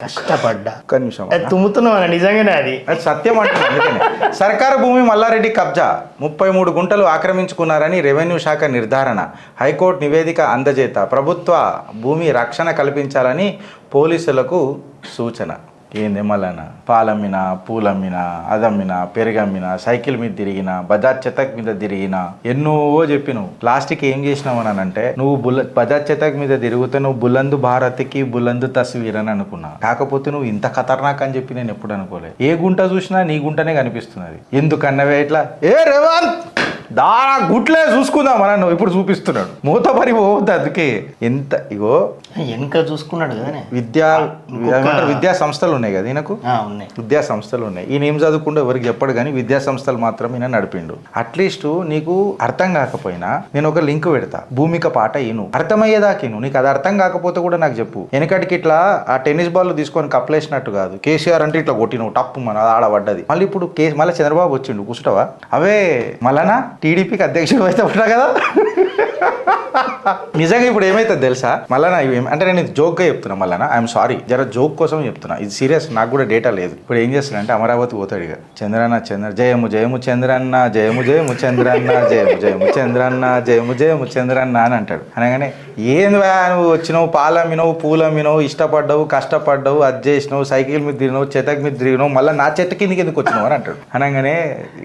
కష్టపడ్డా ఒక్క నిమిషం తుమ్ముతున్నావు నిజంగానే అది సత్యం అంటున్నా. అందుకనే సర్కారు భూమి మల్లారెడ్డి కబ్జా 33 గుంటలు ఆక్రమించుకున్నారని రెవెన్యూ శాఖ నిర్ధారణ. హైకోర్టు నివేదిక అందజేత ప్రభుత్వ భూమి రక్షణ కల్పించాలని పోలీసులకు సూచన. ఏంది మళ్ళా పాలమ్మినా పూలమ్మినా అదమ్మినా పెరుగమ్మినా సైకిల్ మీద తిరిగినా బజాజ్ చెతక్ మీద తిరిగినా ఎన్నో చెప్పినావు. లాస్ట్కి ఏం చేసినావు అని అంటే నువ్వు బజాజ్ చెతక్ మీద తిరిగితే నువ్వు బులందు భారత్కి బులందు తస్వీర్ అని అనుకున్నా. కాకపోతే నువ్వు ఇంత ఖతర్నాక్ అని చెప్పి నేను ఎప్పుడు అనుకోలేదు. ఏ గుంట చూసినా నీ గుంటనే కనిపిస్తున్నది. ఎందుకన్నవే ఇట్లా ఏ రేవంత్ దారా గుట్లే చూసుకుందాం మన నువ్వు ఇప్పుడు చూపిస్తున్నాడు మూతపరి పోవద్దు. అందుకే ఎంత ఇగో వెనక చూసుకున్నాడు కదా విద్యా సంస్థలు ఉన్నాయి కదా ఈయనకు. ఉన్నాయి విద్యా సంస్థలు ఉన్నాయి. ఈయన ఏం చదువుకుంటూ ఎవరికి చెప్పడు కానీ విద్యా సంస్థలు మాత్రం ఈయన నడిపిండు. అట్లీస్ట్ నీకు అర్థం కాకపోయినా నేను ఒక లింక్ పెడతా, భూమిక పాట ఈను అర్థమయ్యేదాకిను. నీకు అది అర్థం కాకపోతే కూడా నాకు చెప్పు. వెనకటికి ఇట్లా ఆ టెన్నిస్ బాల్ తీసుకొని కప్పలేసినట్టు కాదు. కేసీఆర్ అంటే ఇట్లా కొట్టినవు టప్పు మన ఆడబడ్డది. మళ్ళీ ఇప్పుడు మళ్ళీ చంద్రబాబు వచ్చిండు కూర్చుంటావా అవే మళ్ళా టీడీపీకి అధ్యక్షుడు అయితే ఉంటా కదా. నిజంగా ఇప్పుడు ఏమైతుంది తెలుసా మళ్ళా అంటే నేను జోక్గా చెప్తున్నా. మళ్ళా ఐఎమ్ సారీ జర జోక్ కోసం చెప్తున్నా, ఇది సీరియస్. నాకు కూడా డేటా లేదు. ఇప్పుడు ఏం చేస్తున్నా అంటే అమరావతి పోతాడు ఇక చంద్రన్న జయము జయము చంద్రన్న జయము జయము చంద్రన్న జయము జయము చంద్రన్న జయము జయము చంద్రన్న అని అంటాడు. అనగానే ఏంది నువ్వు వచ్చినావు పాలమ్మినవు పూలమ్మినవు ఇష్టపడ్డావు కష్టపడ్డావు అది చేసినావు సైకిల్ మీద తిరిగినావు చెతక్ మీద తిరిగినావు మళ్ళీ నా చెట్టు కిందకి ఎందుకు వచ్చినావు అని అంటాడు. అనగానే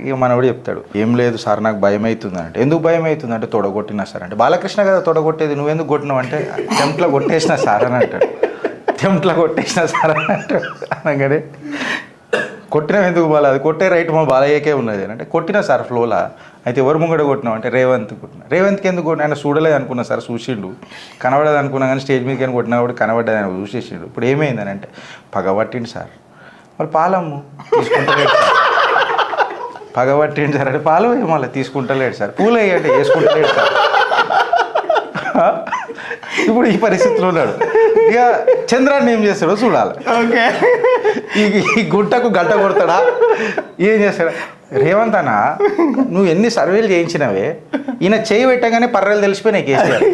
ఇక మనవాడు చెప్తాడు ఏం లేదు సార్ నాకు భయం అవుతుంది అంటే. ఎందుకు భయం అవుతుంది అంటే తొడగొట్టినా సార్ అంటే. బాలకృష్ణ కదా తొడగొట్టేది, నువ్వెందుకు కొట్టినావు అంటే టెంప్ట్లో కొట్టేసిన సార్ అని అంటాడు. టెంప్ట్లో కొట్టేసిన సార్ అని అంటాడు. అనగానే కొట్టినావు ఎందుకు బాల అది కొట్టే రైట్ మా బాలయ్యకే ఉన్నది అంటే కొట్టినా సార్ ఫ్లోలా. అయితే ఎవరు ముంగడ కొట్టినావు అంటే రేవంత్ కొట్టినా. రేవంత్కి ఎందుకు కొట్టినా ఆయన చూడలేదు అనుకున్నా సార్, చూసిండు కనబడదు అనుకున్నా కానీ స్టేజ్ మీదకి అని కొట్టినా కూడా కనబడ్డది ఆయన చూసేసిండు. ఇప్పుడు ఏమైందని అంటే పగబట్టిండు సార్. మరి పాలమ్ము తీసుకుంటలేడు సార్. పగబట్టిండు సార్ అంటే పాలు మళ్ళీ తీసుకుంటలేడు సార్. పూలు వేయండి వేసుకుంటలేడు సార్. ఇప్పుడు ఈ పరిస్థితిలో ఉన్నాడు. ఇక చంద్రాన్ని ఏం చేస్తాడో చూడాలి. ఈ గుట్టకు గంట కొడతాడా ఏం చేస్తాడా. రేవంత్ అన్న నువ్వు ఎన్ని సర్వేలు చేయించినవే ఈయన చేయి పెట్టగానే పర్రెలు తెలిసిపోయినాయి కేసీఆర్.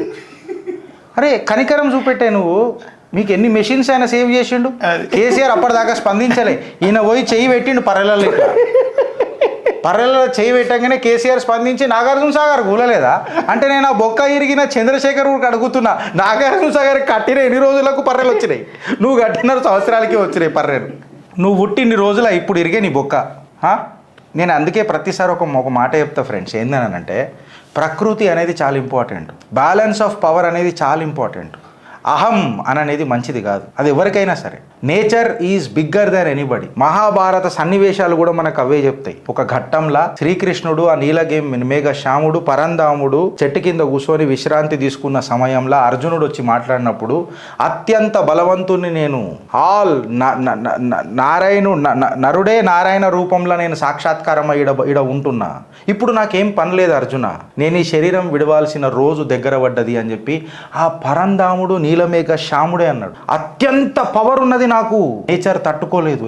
అరే కనికరం చూపెట్టే నువ్వు. మీకు ఎన్ని మెషిన్స్ అయినా సేవ్ చేసిండు కేసీఆర్ అప్పటిదాకా స్పందించలే. ఈయన పోయి చేయి పెట్టిండు పర్రెలలో. పర్రెలలో చేయి పెట్టగానే కేసీఆర్ స్పందించి నాగార్జున సాగర్ కూలలేదా అంటే నేను ఆ బొక్క ఇరిగిన చంద్రశేఖర్ ఊరికి అడుగుతున్నా. నాగార్జున సాగర్ కట్టిన ఎన్ని రోజులకు పర్రెలు వచ్చినాయి? నువ్వు కట్టిన సంవత్సరాలకి వచ్చినాయి పర్రెలు. నువ్వు పుట్టిన్ని రోజుల ఇప్పుడు ఇరిగే నీ బొక్క. నేను అందుకే ప్రతిసారి ఒక మాట చెప్తా ఫ్రెండ్స్, ఏందనంటే ప్రకృతి అనేది చాలా ఇంపార్టెంట్, బ్యాలెన్స్ ఆఫ్ పవర్ అనేది చాలా ఇంపార్టెంట్. అహం అనేది మంచిది కాదు, అది ఎవరికైనా సరే. Nature is bigger than anybody. Mahabharata సన్నివేశాలు కూడా మనకు అవే చెప్తాయి. ఒక ఘట్టంలా శ్రీకృష్ణుడు ఆ నీలగేం మేఘ శ్యాముడు పరంధాముడు చెట్టు కింద కూర్చొని విశ్రాంతి తీసుకున్న సమయంలో అర్జునుడు వచ్చి మాట్లాడినప్పుడు అత్యంత బలవంతుని నేను ఆల్ నరుడే నారాయణ రూపంలో నేను సాక్షాత్కారం ఇడ ఉంటున్నా. ఇప్పుడు నాకేం పని లేదు అర్జున, నేను ఈ శరీరం విడవాల్సిన రోజు దగ్గర పడ్డది అని చెప్పి ఆ పరంధాముడు నీలమేఘ శ్యాముడే అన్నాడు. అత్యంత పవర్ ఉన్నది నాకు, నేచర్ తట్టుకోలేదు,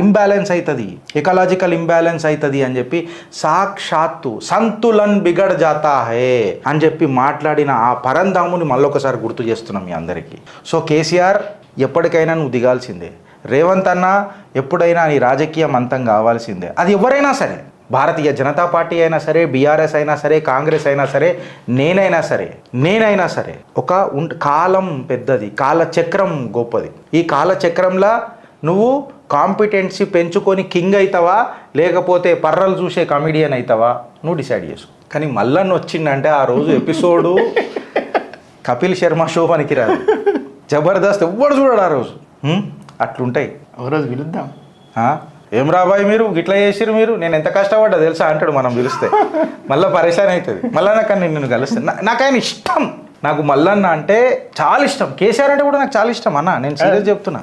ఇంబ్యాలెన్స్ అవుతుంది, ఎకలాజికల్ ఇంబ్యాలెన్స్ అవుతుంది అని చెప్పి సాక్షాత్తు సంతులన్ బిగడ్ జాతా హే అని చెప్పి మాట్లాడిన ఆ పరంధాముని మళ్ళొకసారి గుర్తు చేస్తున్నాం మీ అందరికీ. సో కేసీఆర్ ఎప్పటికైనా నువ్వు దిగాల్సిందే. రేవంత్ అన్న ఎప్పుడైనా నీ రాజకీయం అంతం కావాల్సిందే. అది ఎవరైనా సరే, భారతీయ జనతా పార్టీ అయినా సరే, బీఆర్ఎస్ అయినా సరే, కాంగ్రెస్ అయినా సరే, నేనైనా సరే ఒక కాలం పెద్దది, కాలచక్రం గొప్పది. ఈ కాలచక్రంలో నువ్వు కాంపిటెన్సీ పెంచుకొని కింగ్ అవుతావా లేకపోతే పర్రలు చూసే కమిడియన్ అవుతావా నువ్వు డిసైడ్ చేసుకో. కానీ మల్లన్న వచ్చిందంటే ఆ రోజు ఎపిసోడు కపిల్ శర్మ షో పనికిరాదు, జబర్దస్త్ ఎవ్వడు చూడడు ఆ రోజు. అట్లుంటాయి. ఒక రోజు పిలుద్దాం. ఏం రాబాయ్ మీరు ఇట్లా చేసిరు, మీరు నేను ఎంత కష్టపడ్డా తెలుసా అంటాడు. మనం పిలిస్తే మళ్ళీ పరేషాన్ అవుతుంది. మల్లన్న కానీ నిన్ను కలుస్తాను. నాకు ఆయన ఇష్టం, నాకు మల్లన్న అంటే చాలా ఇష్టం. కేసీఆర్ అంటే కూడా నాకు చాలా ఇష్టం అన్న, నేను సీరియస్ చెప్తున్నా.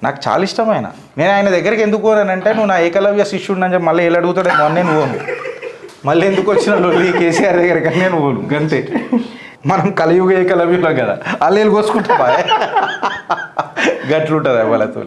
నాకు చాలా ఇష్టం ఆయన. నేను ఆయన దగ్గరికి ఎందుకు పోనానంటే నువ్వు నా ఏకలవ్య శిష్యుడు అని చెప్పి మళ్ళీ ఎలా అడుగుతాడే మొన్నే నువ్వు మళ్ళీ ఎందుకు వచ్చిన కేసీఆర్ దగ్గరికి అని నేను పోను గంతే. మనం కలియుగ ఏకలవ్యులం కదా, అల్లేలు కోసుకుంటా గట్లుంటుంది వాళ్ళతో.